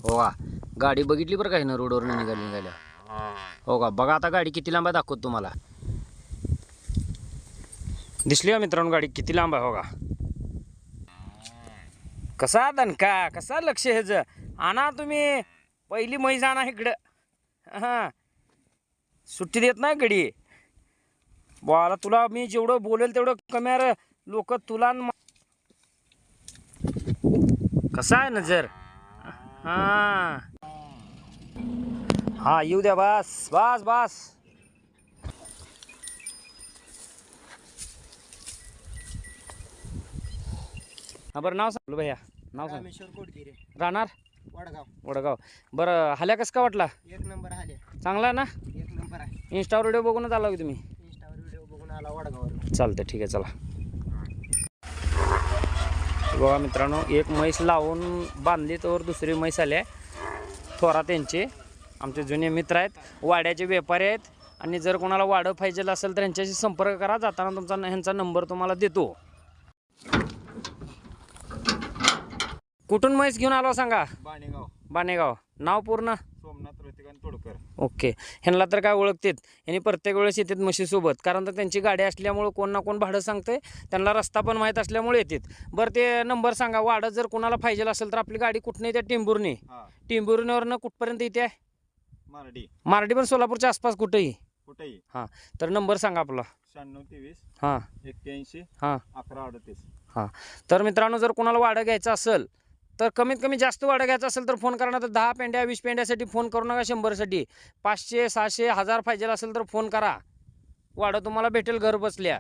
हो का, गाडी बघितली बरं का ना रोडवर निघाल्या. हो का, बघा आता गाडी किती लांब आहे दाखवतो तुम्हाला. दिसली का मित्रांनो गाडी किती लांब आहे. हो का, कसा दणका, कसा लक्ष हेच आणा तुम्ही. पहिली म्हैस आणा इकडं. हां, सुट्टी देत नाही गडी. बोला तुला मी जेवढं बोलेल तेवढं कमी आहे. लोक तुला कसा आहे नजर. हां हां, येऊ द्या. बस बस बस. हा बरं, नाव सांग भैया, नाव सांग. रामेश्वर कोटगिरे, राहणार वडगाव. वडगाव. बरं, हल्या कसं का वाटला. एक नंबर आले. चांगला आहे ना. एक नंबर आहे. इंस्टावर व्हिडिओ बघूनच आला की तुम्ही. इंस्टावर व्हिडिओ बघून आला वडगावर. चालतं, ठीक आहे, चला. बघा मित्रांनो, एक म्हैस लावून बांधली तर दुसरी म्हैस आली आहे. थोरात त्यांचे आमचे जुने मित्र आहेत, वाड्याचे व्यापारी आहेत. आणि जर कोणाला वाडं पाहिजे असेल तर यांच्याशी संपर्क करा. जाताना तुमचा ह्यांचा नंबर तुम्हाला देतो. कुठून म्हैस घेऊन आलो सांगा. बाणेगाव. बाणेगाव. नाव पूर्ण. सोमनाथ ऋतिकांत तोडकर. ओके. ह्यांना तर काय ओळखतेत, ह्यांनी प्रत्येक वेळेस येतात म्हशीसोबत. कारण तर त्यांची गाडी असल्यामुळं कोण ना कोण भाडं सांगते. त्यांना रस्ता पण माहीत असल्यामुळे येतात. बरं, ते नंबर सांगा. वाडं जर कोणाला पाहिजे असेल तर आपली गाडी कुठून येते. टिंबुर्णी. टिंबुर्णीवरनं कुठपर्यंत येते. मारडी. मारडी पण सोलापूरच्या आसपास कुठेही. कुठेही. हां, तर नंबर सांगा आपला. 9623 हां 81 हां 1138. हां. तर मित्रांनो, जर कोणाला वाडं घ्यायचं असेल तर कमीत कमी जास्त वाडं घ्यायचं असेल तर फोन करा. ना तर 10 पेंड्या 20 पेंड्यासाठी फोन करू नका. 100साठी 500 600 1000 पाहिजे असेल तर फोन करा. वाडं तुम्हाला भेटेल घर बसल्या.